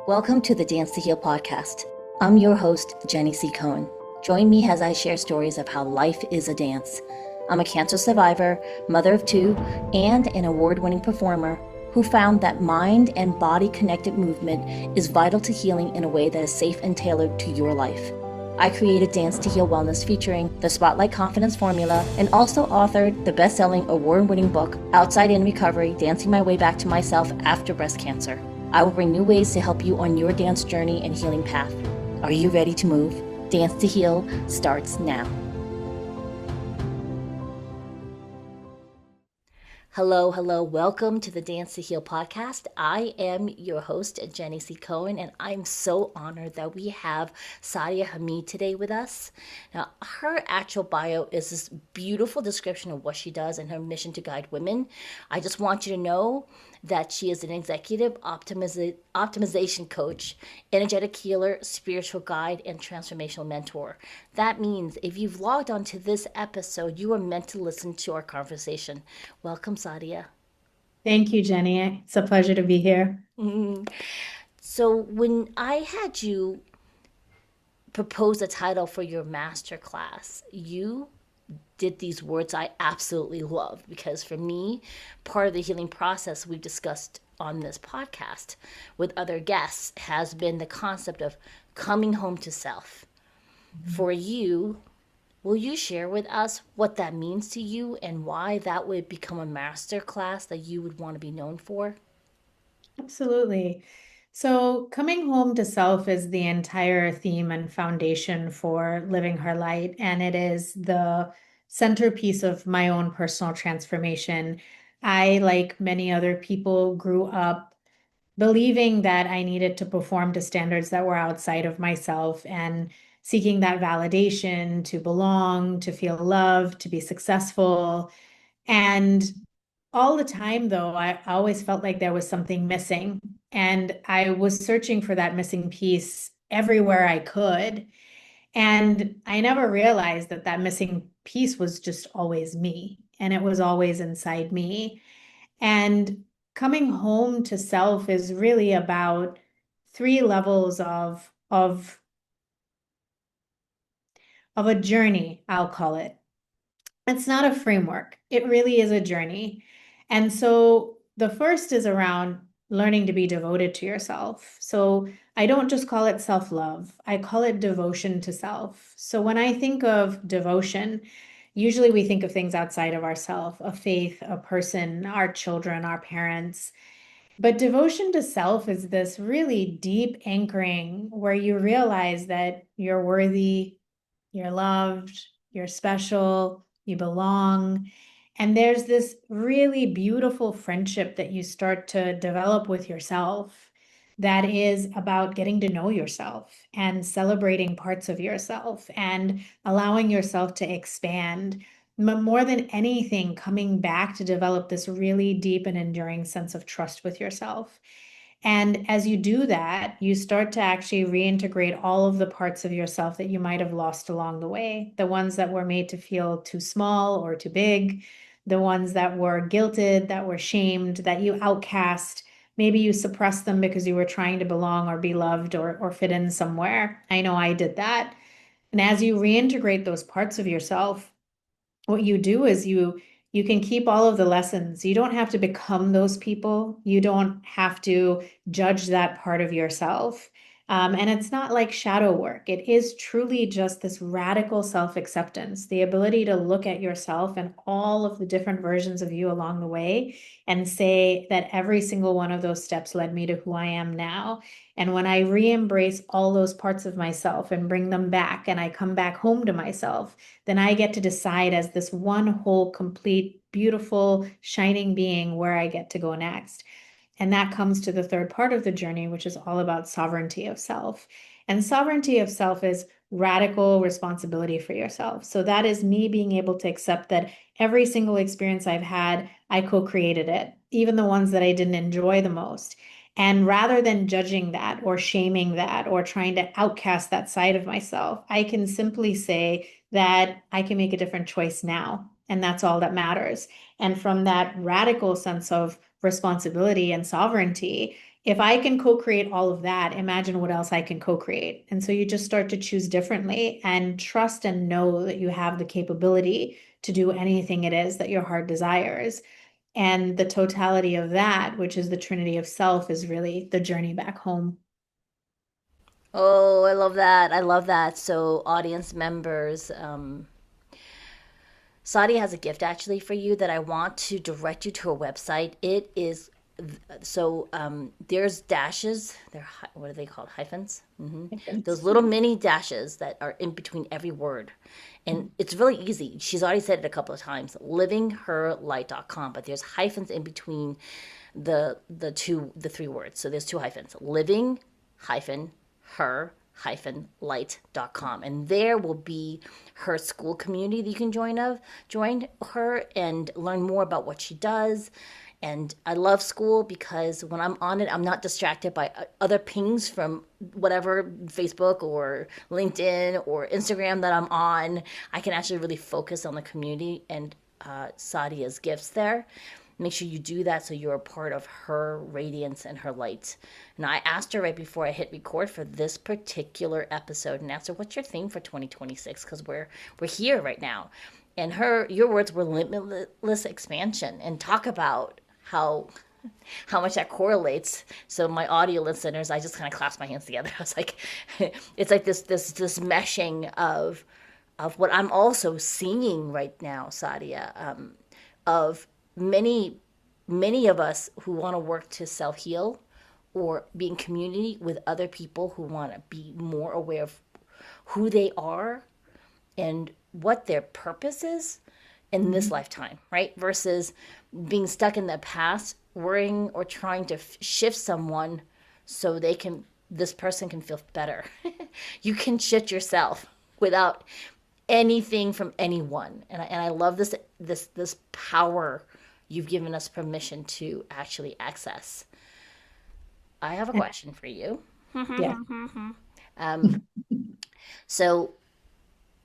Welcome to the Dance to Heal podcast. I'm your host, Jenny C. Cohen. Join me as I share stories of how life is a dance. I'm a cancer survivor, mother of two, and an award-winning performer who found that mind and body connected movement is vital to healing in a way that is safe and tailored to your life. I created Dance to Heal Wellness featuring the Spotlight Confidence Formula and also authored the best-selling award-winning book, Outside In Recovery, Dancing My Way Back to Myself After Breast Cancer. I will bring new ways to help you on your dance journey and healing path. Are you ready to move? Dance to Heal starts now. Hello. Welcome to the Dance to Heal podcast. I am your host, Jenny C. Cohen, and I'm so honored that we have Sadia Hameed today with us. Now, her actual bio is this beautiful description of what she does and her mission to guide women. I just want you to know that she is an executive optimization coach, energetic healer, spiritual guide, and transformational mentor. That means if you've logged on to this episode, you are meant to listen to our conversation. Welcome, Sadia. Thank you, Jenny. It's a pleasure to be here. So when I had you propose a title for your masterclass, you did these words I absolutely love, because for me, part of the healing process we've discussed on this podcast with other guests has been the concept of coming home to self. For you, will you share with us what that means to you and why that would become a master class that you would want to be known for? Absolutely. So, coming home to self is the entire theme and foundation for living her light. And it is the centerpiece of my own personal transformation. I, like many other people, grew up believing that I needed to perform to standards that were outside of myself and seeking that validation to belong, to feel loved, to be successful. And all the time, though, I always felt like there was something missing. And I was searching for that missing piece everywhere I could. And I never realized that that missing piece was just always me. And it was always inside me. And coming home to self is really about three levels of a journey, I'll call it. It's not a framework. It really is a journey. And so the first is around learning to be devoted to yourself. So I don't just call it self-love, I call it devotion to self. So when I think of devotion, usually we think of things outside of ourselves, a faith, a person, our children, our parents. But devotion to self is this really deep anchoring where you realize that you're worthy, you're loved, you're special, you belong. And there's this really beautiful friendship that you start to develop with yourself that is about getting to know yourself and celebrating parts of yourself and allowing yourself to expand. But more than anything, coming back to develop this really deep and enduring sense of trust with yourself. And as you do that, you start to actually reintegrate all of the parts of yourself that you might have lost along the way, the ones that were made to feel too small or too big, the ones that were guilted, that were shamed, that you outcast. Maybe you suppressed them because you were trying to belong or be loved or fit in somewhere. I know I did that. And as you reintegrate those parts of yourself, what you do is you can keep all of the lessons. You don't have to become those people. You don't have to judge that part of yourself. And it's not like shadow work. It is truly just this radical self-acceptance, the ability to look at yourself and all of the different versions of you along the way and say that every single one of those steps led me to who I am now. And when I re-embrace all those parts of myself and bring them back and I come back home to myself, then I get to decide as this one whole, complete, beautiful, shining being where I get to go next. And that comes to the third part of the journey, which is all about sovereignty of self. And sovereignty of self is radical responsibility for yourself. So that is me being able to accept that every single experience I've had, I co-created it, even the ones that I didn't enjoy the most. And rather than judging that or shaming that or trying to outcast that side of myself, I can simply say that I can make a different choice now. And that's all that matters. And from that radical sense of responsibility and sovereignty, if I can co-create all of that, imagine what else I can co-create. And so you just start to choose differently and trust and know that you have the capability to do anything it is that your heart desires. And the totality of that, which is the Trinity of Self, is really the journey back home. Oh, I love that. I love that. So, audience members, Sadia has a gift actually for you that I want to direct you to her website. It is there's dashes. What are they called? Hyphens. Those little mini dashes that are in between every word, and it's really easy. She's already said it a couple of times. Livingherlight.com, but there's hyphens in between the three words. So there's two hyphens. Living hyphen her light.com, and there will be her school community that you can join her and learn more about what she does. And I love school because when I'm on it, I'm not distracted by other pings from whatever Facebook or LinkedIn or Instagram that I'm on. I can actually really focus on the community and Sadia's gifts there. Make sure you do that so you're a part of her radiance and her light. And I asked her right before I hit record for this particular episode and asked her, "What's your theme for 2026?" Because we're here right now. And your words were limitless expansion, and talk about how much that correlates. So my audio listeners, I just kind of clasped my hands together. I was like, it's like this meshing of what I'm also seeing right now, Sadia, of many of us who want to work to self heal or be in community with other people who want to be more aware of who they are and what their purpose is in this lifetime, right? Versus being stuck in the past, worrying or trying to shift someone so this person can feel better. You can shift yourself without anything from anyone. And I love this power you've given us permission to actually access. I have a question for you. Yeah. Um, so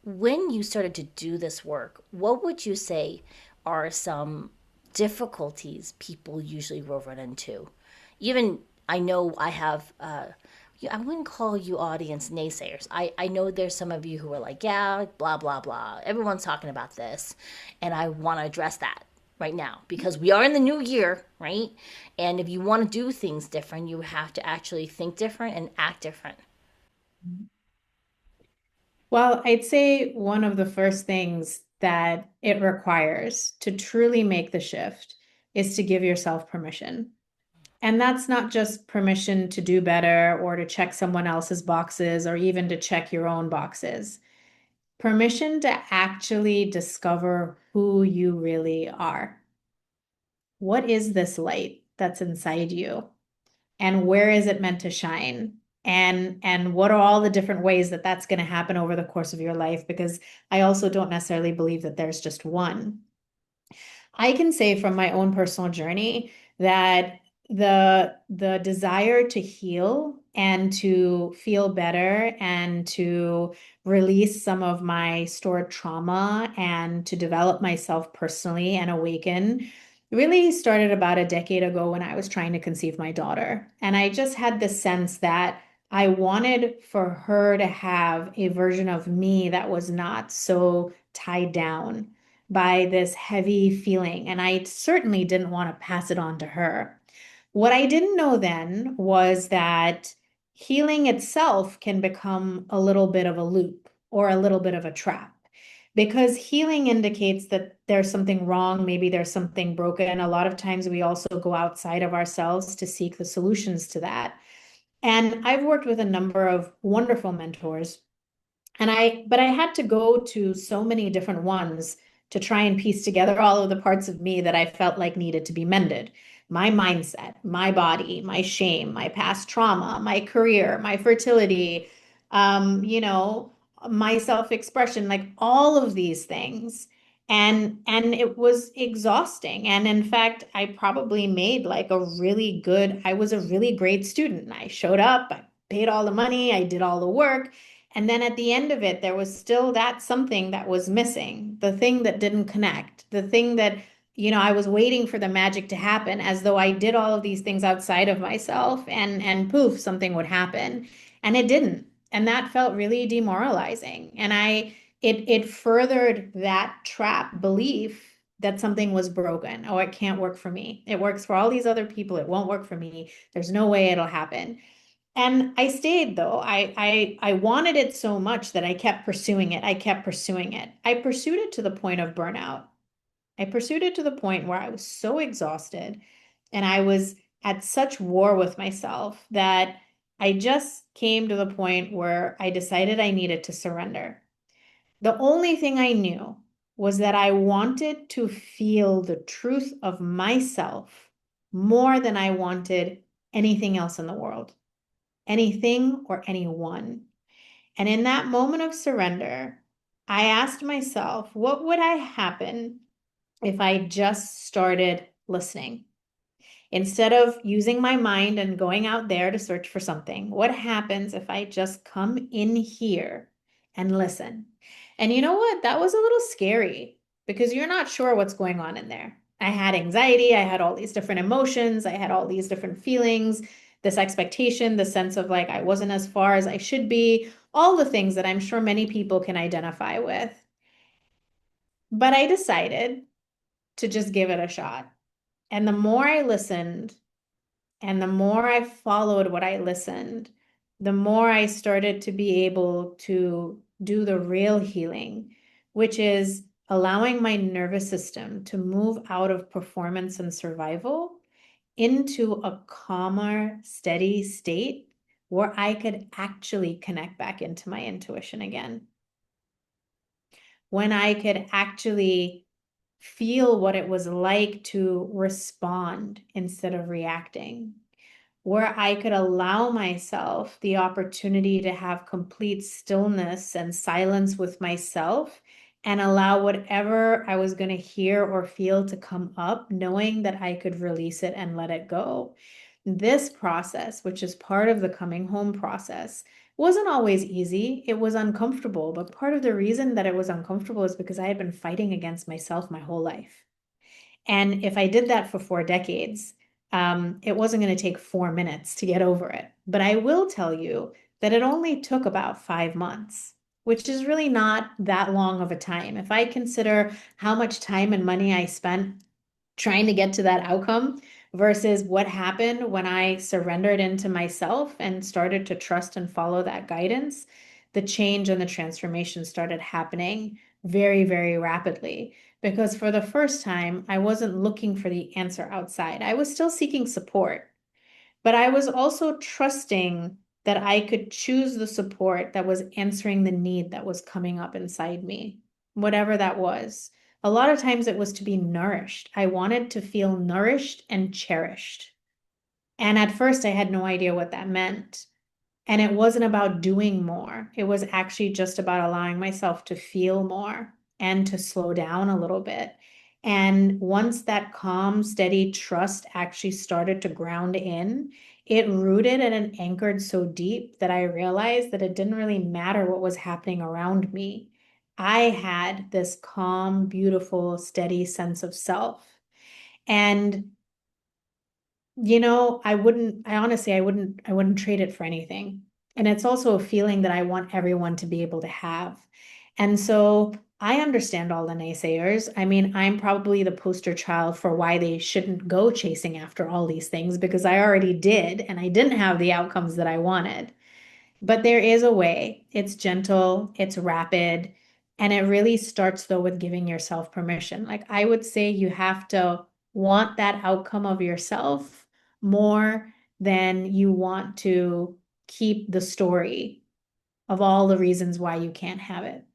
when you started to do this work, what would you say are some difficulties people usually will run into? Even I know I have, I wouldn't call you audience naysayers. I know there's some of you who are like, yeah, blah, blah, blah. Everyone's talking about this. And I want to address that right now because we are in the new year, right? And if you want to do things different, you have to actually think different and act different. Well, I'd say one of the first things that it requires to truly make the shift is to give yourself permission. And that's not just permission to do better or to check someone else's boxes or even to check your own boxes. Permission to actually discover who you really are. What is this light that's inside you? And where is it meant to shine? And what are all the different ways that that's going to happen over the course of your life? Because I also don't necessarily believe that there's just one. I can say from my own personal journey that the desire to heal and to feel better and to release some of my stored trauma and to develop myself personally and awaken really started about a decade ago when I was trying to conceive my daughter. And I just had this sense that I wanted for her to have a version of me that was not so tied down by this heavy feeling. And I certainly didn't want to pass it on to her. What I didn't know then was that healing itself can become a little bit of a loop or a little bit of a trap. Because healing indicates that there's something wrong, maybe there's something broken. A lot of times we also go outside of ourselves to seek the solutions to that. And I've worked with a number of wonderful mentors but I had to go to so many different ones to try and piece together all of the parts of me that I felt like needed to be mended. My mindset, my body, my shame, my past trauma, my career, my fertility, um, you know, my self-expression, like all of these things. And it was exhausting. And in fact, I probably made like I was a really great student. I showed up, I paid all the money, I did all the work. And then at the end of it, there was still that something that was missing, the thing that didn't connect, the thing that I was waiting for the magic to happen as though I did all of these things outside of myself and poof, something would happen. And it didn't. And that felt really demoralizing. And it furthered that trap belief that something was broken. Oh, it can't work for me. It works for all these other people. It won't work for me. There's no way it'll happen. And I stayed though. I wanted it so much that I kept pursuing it. I kept pursuing it. I pursued it to the point of burnout. I pursued it to the point where I was so exhausted and I was at such war with myself that I just came to the point where I decided I needed to surrender. The only thing I knew was that I wanted to feel the truth of myself more than I wanted anything else in the world, anything or anyone. And in that moment of surrender, I asked myself, what would I happen if I just started listening? Instead of using my mind and going out there to search for something, what happens if I just come in here and listen? And you know what? That was a little scary because you're not sure what's going on in there. I had anxiety, I had all these different emotions, I had all these different feelings, this expectation, the sense of like I wasn't as far as I should be, all the things that I'm sure many people can identify with. But I decided to just give it a shot. And the more I listened and the more I followed what I listened, the more I started to be able to do the real healing, which is allowing my nervous system to move out of performance and survival into a calmer, steady state where I could actually connect back into my intuition again. When I could actually feel what it was like to respond instead of reacting, where I could allow myself the opportunity to have complete stillness and silence with myself and allow whatever I was going to hear or feel to come up, knowing that I could release it and let it go. This process, which is part of the coming home process, wasn't always easy. It was uncomfortable, but part of the reason that it was uncomfortable is because I had been fighting against myself my whole life. And if I did that for 4 decades, it wasn't going to take 4 minutes to get over it. But I will tell you that it only took about 5 months, which is really not that long of a time. If I consider how much time and money I spent trying to get to that outcome versus what happened when I surrendered into myself and started to trust and follow that guidance, the change and the transformation started happening very, very rapidly. Because for the first time, I wasn't looking for the answer outside. I was still seeking support, but I was also trusting that I could choose the support that was answering the need that was coming up inside me, whatever that was. A lot of times it was to be nourished. I wanted to feel nourished and cherished. And at first, I had no idea what that meant. And it wasn't about doing more. It was actually just about allowing myself to feel more and to slow down a little bit. And once that calm, steady trust actually started to ground in, it rooted and it anchored so deep that I realized that it didn't really matter what was happening around me. I had this calm, beautiful, steady sense of self. And I wouldn't trade it for anything. And it's also a feeling that I want everyone to be able to have. And so I understand all the naysayers. I mean, I'm probably the poster child for why they shouldn't go chasing after all these things because I already did and I didn't have the outcomes that I wanted. But there is a way. It's gentle, it's rapid, and it really starts though with giving yourself permission. Like I would say you have to want that outcome of yourself more than you want to keep the story of all the reasons why you can't have it.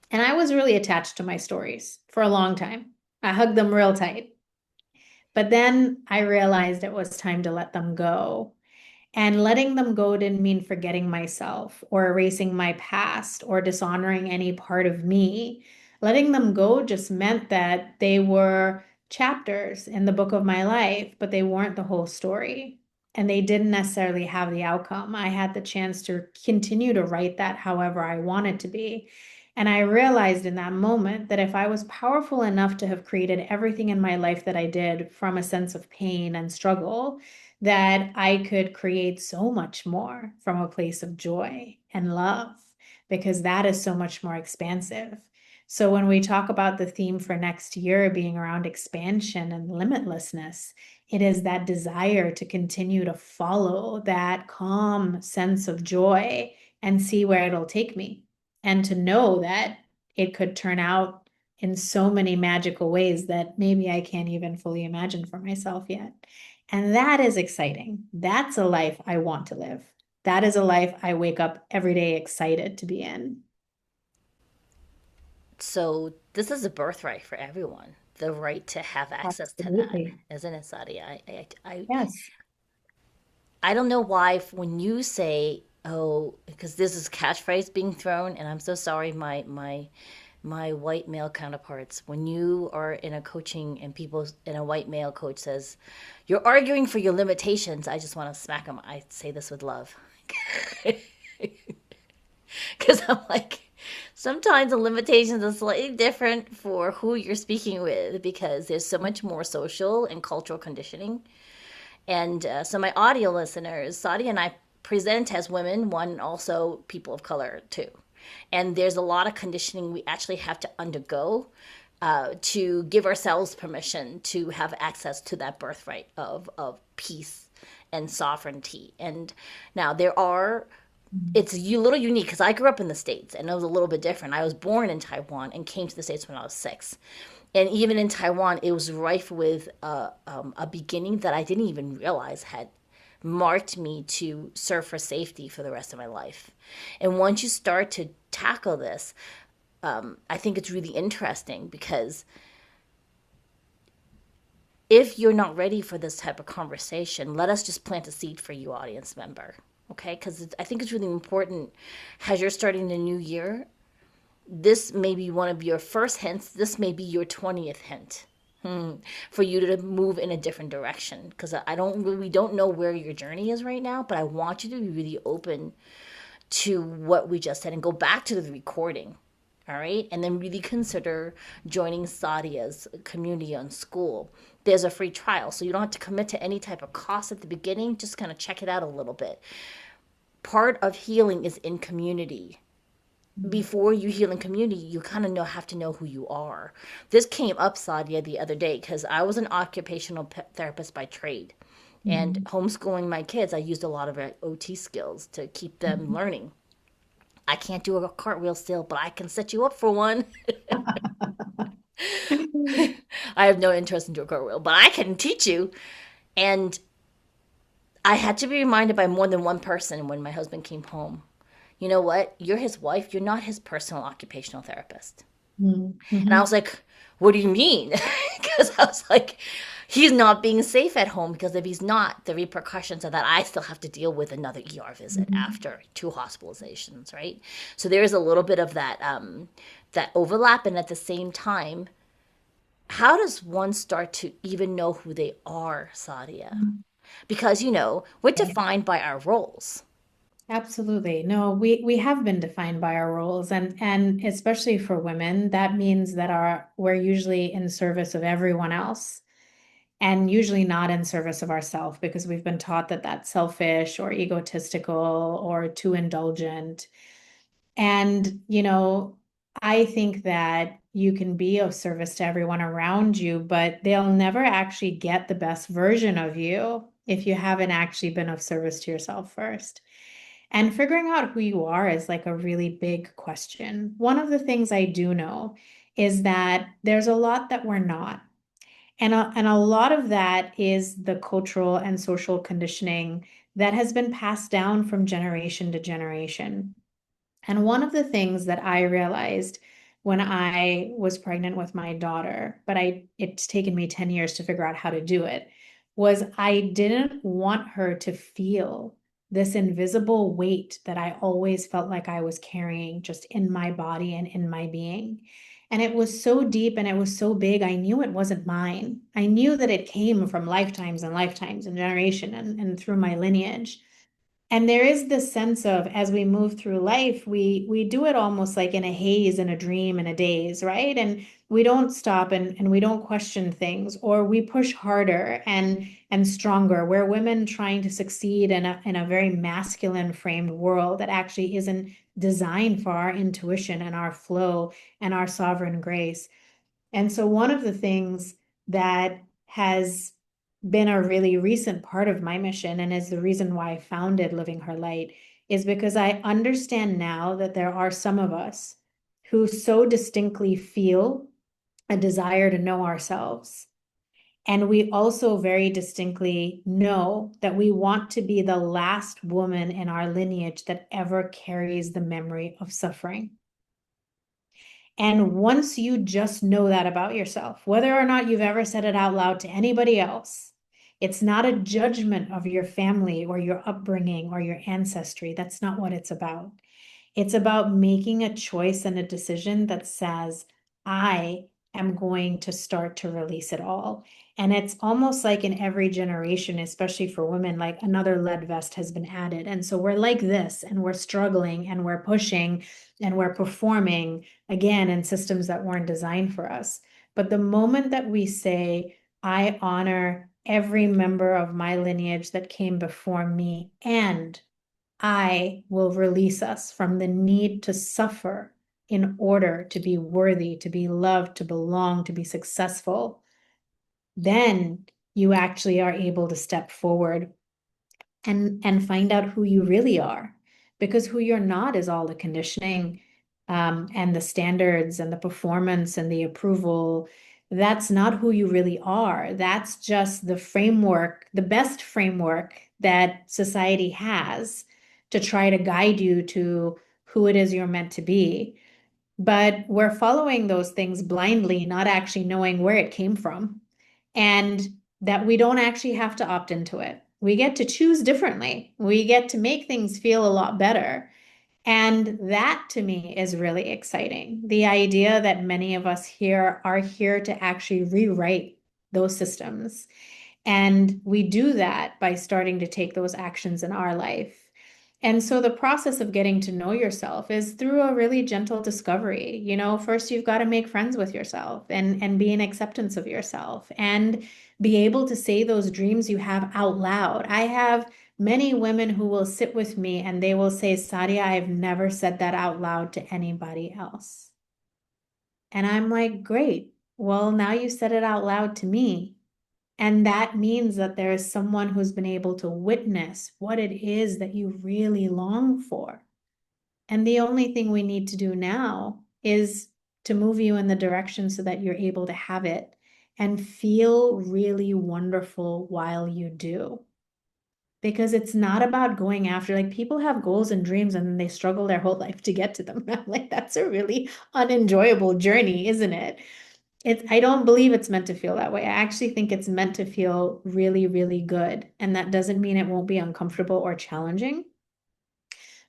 And I was really attached to my stories for a long time. I hugged them real tight. But then I realized it was time to let them go. And letting them go didn't mean forgetting myself or erasing my past or dishonoring any part of me. Letting them go just meant that they were chapters in the book of my life, but they weren't the whole story. And they didn't necessarily have the outcome. I had the chance to continue to write that however I wanted to be. And I realized in that moment that if I was powerful enough to have created everything in my life that I did from a sense of pain and struggle, that I could create so much more from a place of joy and love, because that is so much more expansive. So when we talk about the theme for next year being around expansion and limitlessness, it is that desire to continue to follow that calm sense of joy and see where it'll take me, and to know that it could turn out in so many magical ways that maybe I can't even fully imagine for myself yet. And that is exciting. That's a life I want to live. That is a life I wake up every day excited to be in. So this is a birthright for everyone, the right to have access to that, Absolutely. isn't it, Sadia? Yes. I don't know why when you say, oh, because this is catchphrase being thrown, and I'm so sorry, my white male counterparts, when you are in a coaching and people and a white male coach says, you're arguing for your limitations, I just want to smack them. I say this with love. Because I'm like, sometimes the limitations are slightly different for who you're speaking with because there's so much more social and cultural conditioning. And so, my audio listeners, Sadia and I present as women, one also people of color too. And there's a lot of conditioning we actually have to undergo to give ourselves permission to have access to that birthright of peace and sovereignty. And now there are it's a little unique because I grew up in the States and it was a little bit different. I was born in Taiwan and came to the States when I was 6. And even in Taiwan, it was rife with a beginning that I didn't even realize had marked me to serve for safety for the rest of my life. And once you start to tackle this, I think it's really interesting because if you're not ready for this type of conversation, let us just plant a seed for you, audience member. Okay? Because I think it's really important as you're starting the new year. This may be one of your first hints. This may be your 20th hint for you to move in a different direction. Because we don't know where your journey is right now, but I want you to be really open to what we just said and go back to the recording. All right. And then really consider joining Sadia's community on school. There's a free trial, so you don't have to commit to any type of cost at the beginning. Just kind of check it out a little bit. Part of healing is in community. Before you heal in community, you kind of have to know who you are. This came up, Sadia, the other day because I was an occupational therapist by trade. And Mhm. homeschooling my kids, I used a lot of OT skills to keep them Mhm. learning. I can't do a cartwheel still, but I can set you up for one. I have no interest in doing a cartwheel, but I can teach you. And I had to be reminded by more than one person when my husband came home. You know what? You're his wife. You're not his personal occupational therapist. And I Mhm. was like, what do you mean? Because I was like, he's not being safe at home because if he's not, the repercussions are that I still have to deal with another ER visit Mhm. after 2 hospitalizations, right? So there is a little bit of that overlap, and at the same time, how does one start to even know who they are, Sadia? Mhm. Because we're Right. defined by our roles. Absolutely. No, we have been defined by our roles, and especially for women, that means that we're usually in service of everyone else and usually not in service of ourselves, because we've been taught that that's selfish or egotistical or too indulgent. And, I think that you can be of service to everyone around you, but they'll never actually get the best version of you if you haven't actually been of service to yourself first. And figuring out who you are is like a really big question. One of the things I do know is that there's a lot that we're not. And a lot of that is the cultural and social conditioning that has been passed down from generation to generation. And one of the things that I realized when I was pregnant with my daughter, but it's taken me 10 years to figure out how to do it, was I didn't want her to feel this invisible weight that I always felt like I was carrying just in my body and in my being. And it was so deep and it was so big, I knew it wasn't mine. I knew that it came from lifetimes and lifetimes and generation and through my lineage. And there is this sense of, as we move through life, we do it almost like in a haze, in a dream, in a daze, right? And we don't stop and we don't question things, or we push harder and stronger. We're women trying to succeed in a very masculine framed world that actually isn't designed for our intuition and our flow and our sovereign grace. And so one of the things that has been a really recent part of my mission and is the reason why I founded Living Her Light is because I understand now that there are some of us who so distinctly feel a desire to know ourselves. And we also very distinctly know that we want to be the last woman in our lineage that ever carries the memory of suffering. And once you just know that about yourself, whether or not you've ever said it out loud to anybody else, it's not a judgment of your family or your upbringing or your ancestry. That's not what it's about. It's about making a choice and a decision that says, I am going to start to release it all. And it's almost like in every generation, especially for women, like another lead vest has been added. And so we're like this, and we're struggling, and we're pushing, and we're performing again in systems that weren't designed for us. But the moment that we say, I honor every member of my lineage that came before me, and I will release us from the need to suffer in order to be worthy, to be loved, to belong, to be successful, then you actually are able to step forward and find out who you really are. Because who you're not is all the conditioning, and the standards and the performance and the approval. That's not who you really are. That's just the framework, the best framework that society has to try to guide you to who it is you're meant to be. But we're following those things blindly, not actually knowing where it came from, and that we don't actually have to opt into it. We get to choose differently. We get to make things feel a lot better. And that to me is really exciting. The idea that many of us here are here to actually rewrite those systems. And we do that by starting to take those actions in our life. And so the process of getting to know yourself is through a really gentle discovery. You know, first you've got to make friends with yourself and be in acceptance of yourself and be able to say those dreams you have out loud. I have many women who will sit with me and they will say, Sadia, I've never said that out loud to anybody else. And I'm like, great. Well, now you said it out loud to me. And that means that there is someone who's been able to witness what it is that you really long for. And the only thing we need to do now is to move you in the direction so that you're able to have it and feel really wonderful while you do. Because it's not about going after, like, people have goals and dreams and then they struggle their whole life to get to them. I'm like, that's a really unenjoyable journey, isn't it? I don't believe it's meant to feel that way. I actually think it's meant to feel really, really good. And that doesn't mean it won't be uncomfortable or challenging,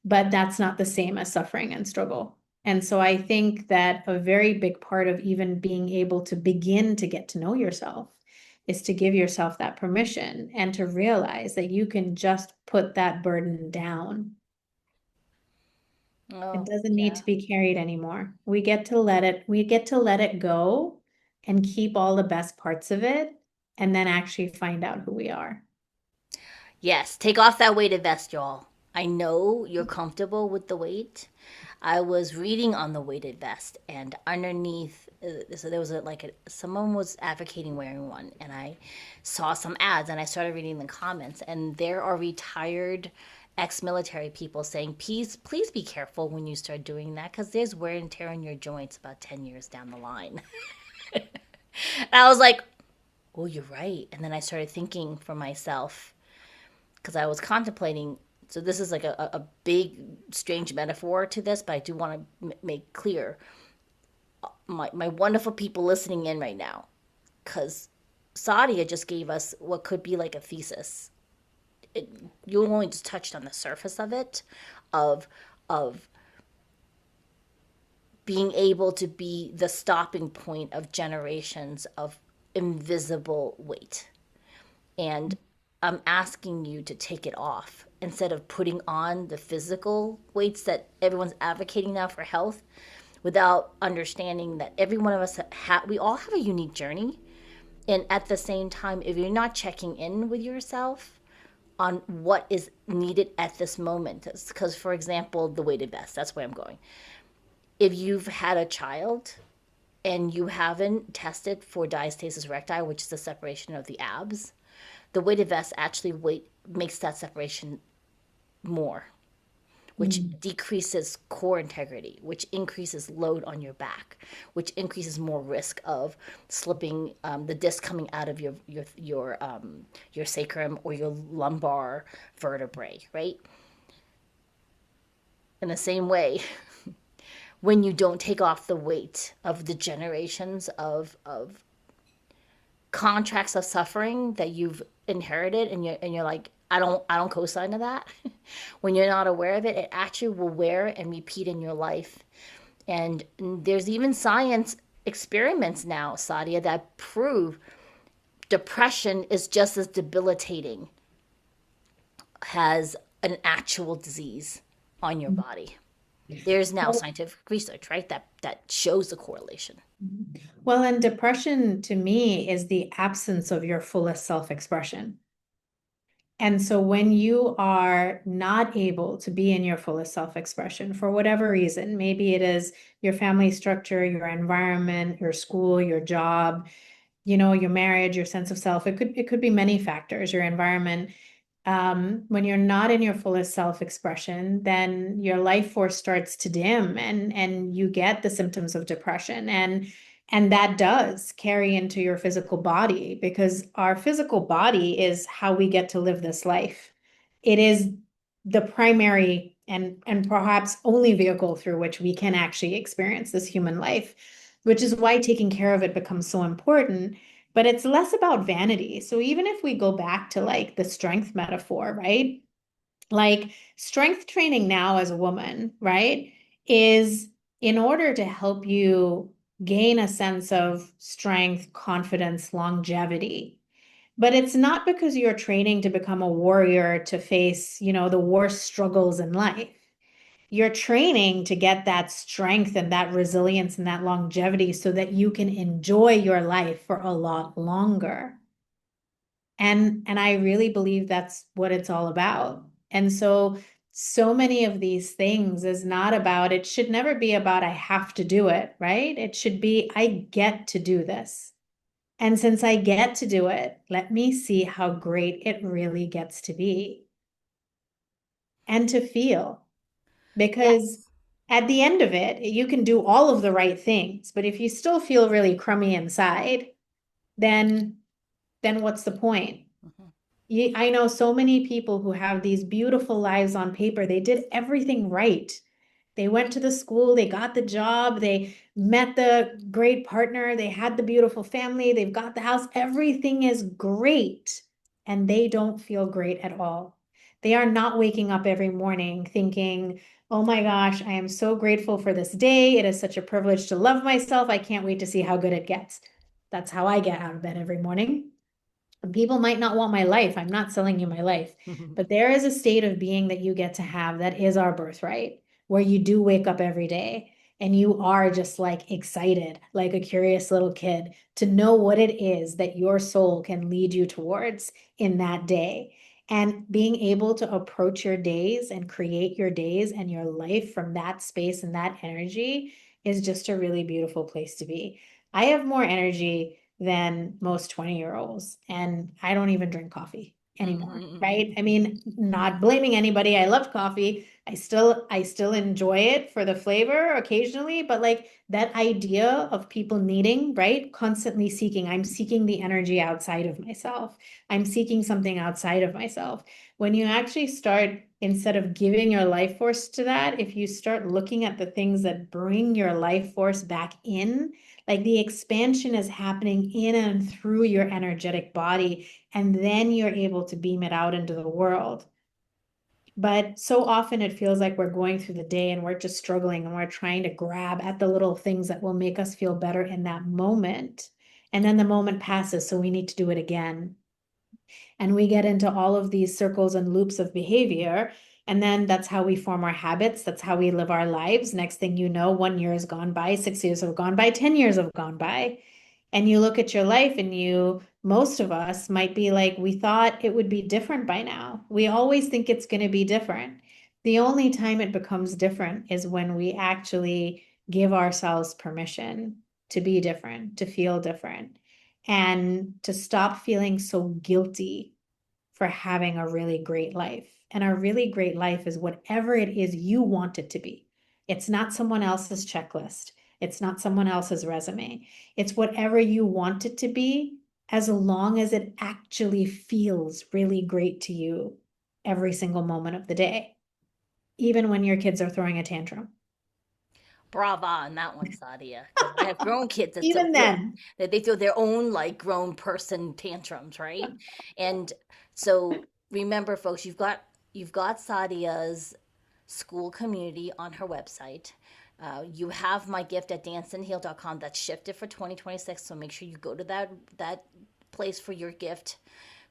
but that's not the same as suffering and struggle. And so I think that a very big part of even being able to begin to get to know yourself is to give yourself that permission and to realize that you can just put that burden down. It Oh, doesn't need yeah. to be carried anymore. We get to let it go and keep all the best parts of it and then actually find out who we are. Yes, take off that weighted vest, y'all. I know you're comfortable with the weight. I was reading on the weighted vest, and underneath, so there was someone was advocating wearing one, and I saw some ads, and I started reading the comments, and there are retired ex-military people saying, please be careful when you start doing that, because there's wear and tear in your joints about 10 years down the line. And I was like, oh, you're right. And then I started thinking for myself, because I was contemplating. So this is like a big, strange metaphor to this, but I do want to make clear my wonderful people listening in right now, because Sadia just gave us what could be like a thesis. You only just touched on the surface of it, of of being able to be the stopping point of generations of invisible weight. And I'm asking you to take it off instead of putting on the physical weights that everyone's advocating now for health, without understanding that every one of us we all have a unique journey. And at the same time, if you're not checking in with yourself on what is needed at this moment, because for example, the weighted vest, that's where I'm going. If you've had a child and you haven't tested for diastasis recti, which is the separation of the abs, the weighted vest actually makes that separation more, which decreases core integrity, which increases load on your back, which increases more risk of slipping, the disc coming out of your sacrum or your lumbar vertebrae, right? In the same way, when you don't take off the weight of the generations of contracts of suffering that you've inherited, and you're like, I don't co-sign to that. When you're not aware of it, it actually will wear and repeat in your life. And there's even science experiments now, Sadia, that prove depression is just as debilitating as an actual disease on your body. There's now scientific research, right, that shows the correlation. Well, and depression to me is the absence of your fullest self-expression. And so when you are not able to be in your fullest self-expression for whatever reason, maybe it is your family structure, your environment, your school, your job, your marriage, your sense of self, it could be many factors, your environment. When you're not in your fullest self-expression, then your life force starts to dim and you get the symptoms of depression. And that does carry into your physical body, because our physical body is how we get to live this life. It is the primary and perhaps only vehicle through which we can actually experience this human life, which is why taking care of it becomes so important. But it's less about vanity. So even if we go back to like the strength metaphor, right? Like strength training now as a woman, right, is in order to help you gain a sense of strength, confidence, longevity. But it's not because you're training to become a warrior to face, the worst struggles in life. You're training to get that strength and that resilience and that longevity so that you can enjoy your life for a lot longer. And I really believe that's what it's all about. And so many of these things is not about, it should never be about, I have to do it, right? It should be, I get to do this. And since I get to do it, let me see how great it really gets to be and to feel. Because Yes. at the end of it, you can do all of the right things, but if you still feel really crummy inside, then what's the point? I know so many people who have these beautiful lives on paper. They did everything right. They went to the school, they got the job, they met the great partner, they had the beautiful family, they've got the house. Everything is great, and they don't feel great at all. They are not waking up every morning thinking, oh my gosh, I am so grateful for this day. It is such a privilege to love myself. I can't wait to see how good it gets. That's how I get out of bed every morning. People might not want my life. I'm not selling you my life, but there is a state of being that you get to have that is our birthright, where you do wake up every day and you are just like excited, like a curious little kid, to know what it is that your soul can lead you towards in that day. And being able to approach your days and create your days and your life from that space and that energy is just a really beautiful place to be. I have more energy than most 20-year-olds. And I don't even drink coffee anymore, right? I mean, not blaming anybody. I love coffee. I still enjoy it for the flavor occasionally, but like that idea of people needing, right? Constantly seeking. I'm seeking the energy outside of myself. I'm seeking something outside of myself. When you actually start, instead of giving your life force to that, if you start looking at the things that bring your life force back in, like the expansion is happening in and through your energetic body, and then you're able to beam it out into the world. But so often it feels like we're going through the day and we're just struggling and we're trying to grab at the little things that will make us feel better in that moment. And then the moment passes, so we need to do it again. And we get into all of these circles and loops of behavior. And then that's how we form our habits. That's how we live our lives. Next thing you know, 1 year has gone by, 6 years have gone by, 10 years have gone by. And you look at your life and most of us might be like, we thought it would be different by now. We always think it's going to be different. The only time it becomes different is when we actually give ourselves permission to be different, to feel different, and to stop feeling so guilty for having a really great life. And a really great life is whatever it is you want it to be. It's not someone else's checklist. It's not someone else's resume. It's whatever you want it to be, as long as it actually feels really great to you every single moment of the day, even when your kids are throwing a tantrum. Brava on that one, Sadia. Because I have grown kids that still Even feel then, that they feel their own like grown person tantrums, right? And so remember, folks, you've got Sadia's school community on her website. You have my gift at danceandheal.com that's shifted for 2026. So make sure you go to that place for your gift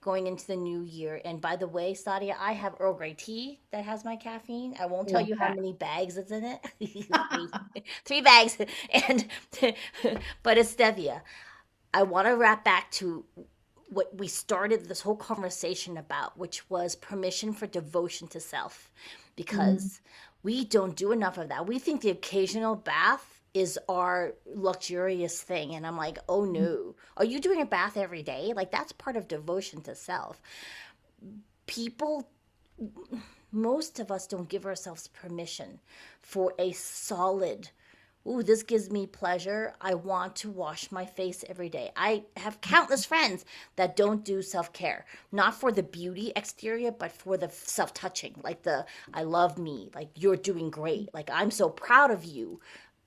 going into the new year. And by the way, Sadia, I have Earl Grey tea that has my caffeine. I won't tell love you how that. many bags it's in it. Three bags. And but it's stevia. I want to wrap back to what we started this whole conversation about, which was permission for devotion to self, Mm. because we don't do enough of that. We think the occasional bath is our luxurious thing. And I'm like, oh no. Are you doing a bath every day? Like, that's part of devotion to self. People, most of us don't give ourselves permission for a solid, ooh, this gives me pleasure. I want to wash my face every day. I have countless friends that don't do self care, not for the beauty exterior, but for the self touching, like the I love me, like you're doing great, like I'm so proud of you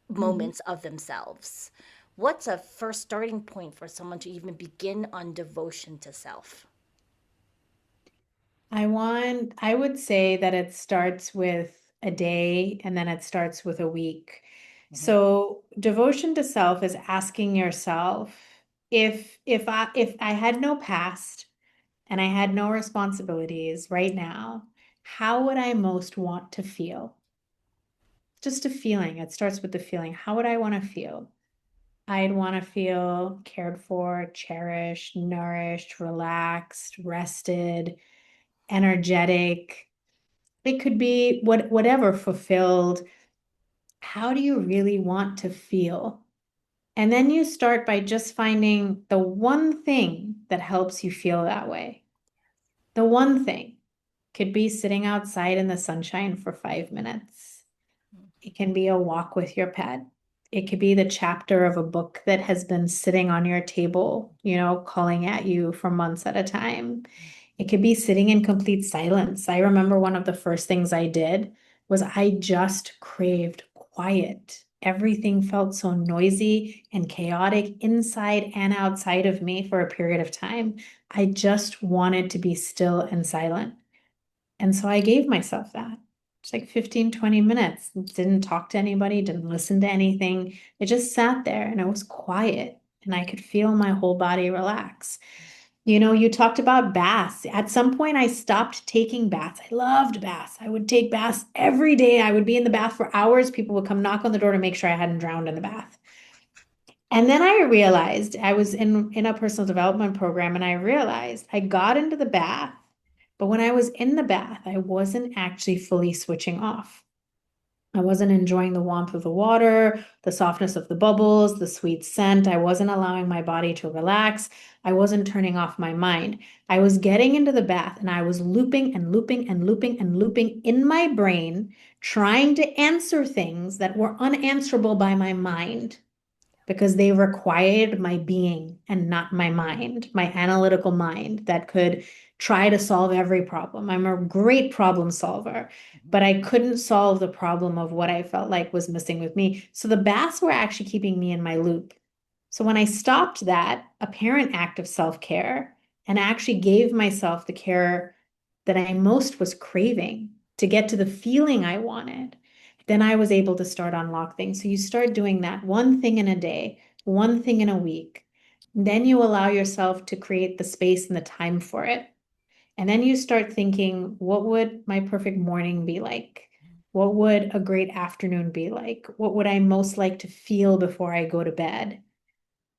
Mhm. moments of themselves. What's a first starting point for someone to even begin on devotion to self? I would say that it starts with a day and then it starts with a week. Mhm. So devotion to self is asking yourself, if I had no past and I had no responsibilities right now, how would I most want to feel? Just a feeling. It starts with the feeling. How would I want to feel? I'd want to feel cared for, cherished, nourished, relaxed, rested, energetic. It could be whatever, fulfilled. How do you really want to feel? And then you start by just finding the one thing that helps you feel that way. The one thing could be sitting outside in the sunshine for 5 minutes. It can be a walk with your pet. It could be the chapter of a book that has been sitting on your table, calling at you for months at a time. It could be sitting in complete silence. I remember one of the first things I did was I just craved quiet. Everything felt so noisy and chaotic inside and outside of me for a period of time. I just wanted to be still and silent. And so I gave myself that. It's like 15, 20 minutes. Didn't talk to anybody, didn't listen to anything. It just sat there and it was quiet and I could feel my whole body relax. You talked about baths. At some point, I stopped taking baths. I loved baths. I would take baths every day. I would be in the bath for hours. People would come knock on the door to make sure I hadn't drowned in the bath. And then I realized I was in a personal development program and I realized I got into the bath, but when I was in the bath, I wasn't actually fully switching off. I wasn't enjoying the warmth of the water, the softness of the bubbles, the sweet scent. I wasn't allowing my body to relax. I wasn't turning off my mind. I was getting into the bath and I was looping and looping and looping and looping in my brain, trying to answer things that were unanswerable by my mind because they required my being and not my mind, my analytical mind that could try to solve every problem. I'm a great problem solver, Mhm. but I couldn't solve the problem of what I felt like was missing with me. So the baths were actually keeping me in my loop. So when I stopped that apparent act of self-care and actually gave myself the care that I most was craving to get to the feeling I wanted, then I was able to start unlock things. So you start doing that one thing in a day, one thing in a week. Then you allow yourself to create the space and the time for it. And then you start thinking, what would my perfect morning be like? What would a great afternoon be like? What would I most like to feel before I go to bed?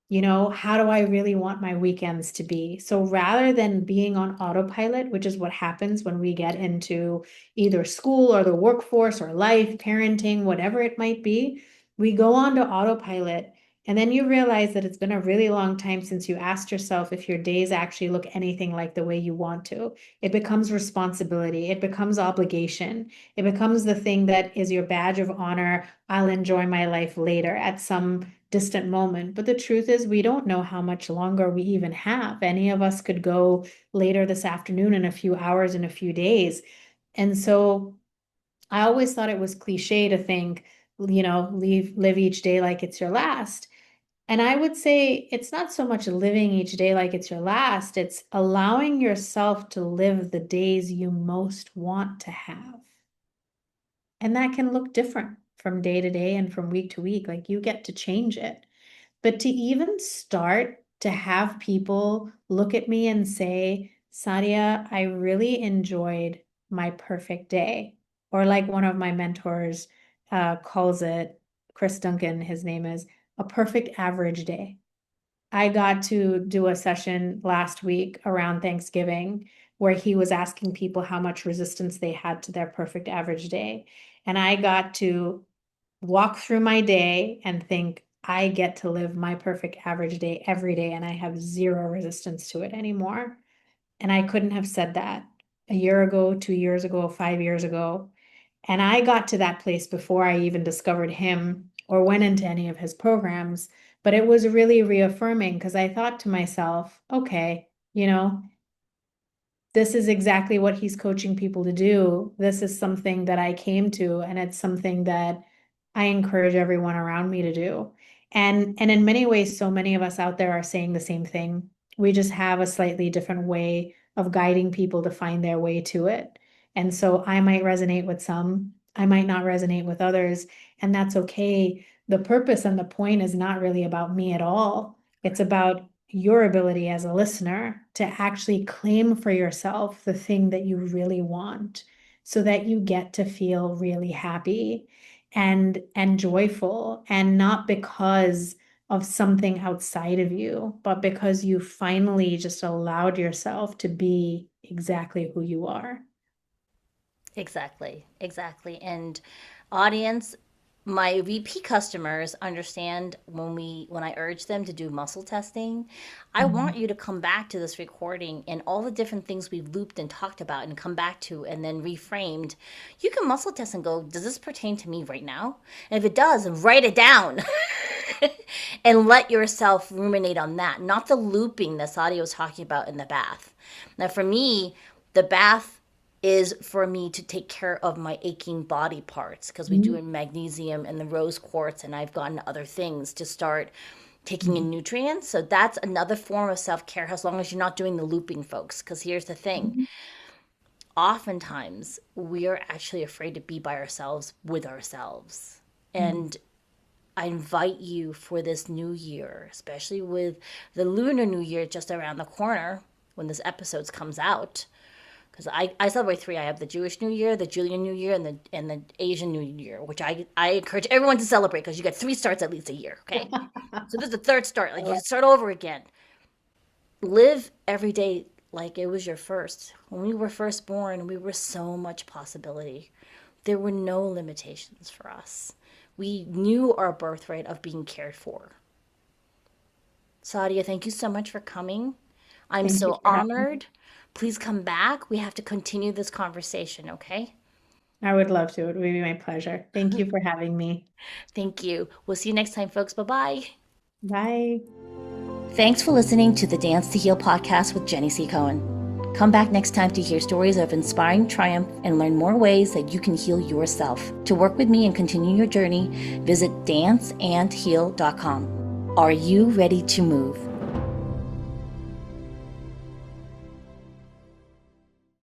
How do I really want my weekends to be? So rather than being on autopilot, which is what happens when we get into either school or the workforce or life, parenting, whatever it might be, we go on to autopilot. And then you realize that it's been a really long time since you asked yourself if your days actually look anything like the way you want to. It becomes responsibility. It becomes obligation. It becomes the thing that is your badge of honor. I'll enjoy my life later at some distant moment. But the truth is, we don't know how much longer we even have. Any of us could go later this afternoon, in a few hours, in a few days. And so I always thought it was cliche to think, live each day like it's your last. And I would say it's not so much living each day like it's your last, it's allowing yourself to live the days you most want to have. And that can look different from day to day and from week to week. Like, you get to change it. But to even start to have people look at me and say, Sadia, I really enjoyed my perfect day. Or like one of my mentors calls it, Chris Duncan, his name is, a perfect average day. I got to do a session last week around Thanksgiving where he was asking people how much resistance they had to their perfect average day. And I got to walk through my day and think, I get to live my perfect average day every day, and I have zero resistance to it anymore. And I couldn't have said that a year ago, 2 years ago, 5 years ago. And I got to that place before I even discovered him or went into any of his programs. But it was really reaffirming because I thought to myself, okay, this is exactly what he's coaching people to do. This is something that I came to, and it's something that I encourage everyone around me to do. And in many ways, so many of us out there are saying the same thing. We just have a slightly different way of guiding people to find their way to it. And so I might resonate with some, I might not resonate with others, and that's okay. The purpose and the point is not really about me at all. It's about your ability as a listener to actually claim for yourself the thing that you really want so that you get to feel really happy and joyful, and not because of something outside of you, but because you finally just allowed yourself to be exactly who you are. Exactly, exactly. And audience, my repeat customers understand when I urge them to do muscle testing, I Mhm. want you to come back to this recording and all the different things we've looped and talked about and come back to and then reframed. You can muscle test and go, does this pertain to me right now? And if it does, write it down. And let yourself ruminate on that, not the looping that Sadia was talking about in the bath. Now, for me, the bath is for me to take care of my aching body parts because we do Mhm. in magnesium and the rose quartz, and I've gotten other things to start taking in Mhm. nutrients. So that's another form of self care, as long as you're not doing the looping, folks. Because here's the thing, Mhm. oftentimes we are actually afraid to be by ourselves with ourselves. Mhm. And I invite you for this new year, especially with the Lunar New Year just around the corner when this episode comes out. Because I celebrate three. I have the Jewish New Year, the Julian New Year, and the Asian New Year, which I encourage everyone to celebrate because you get three starts at least a year. Okay, so this is the third start. Like, you start over again. Live every day like it was your first. When we were first born, we were so much possibility. There were no limitations for us. We knew our birthright of being cared for. Sadia, thank you so much for coming. I'm Thank you so for having me. honored. Please come back. We have to continue this conversation, okay? I would love to. It would be my pleasure. Thank you for having me. Thank you. We'll see you next time, folks. Bye bye. Bye. Thanks for listening to the Dance to Heal podcast with Jenny C. Cohen. Come back next time to hear stories of inspiring triumph and learn more ways that you can heal yourself. To work with me and continue your journey, visit danceandheal.com. Are you ready to move?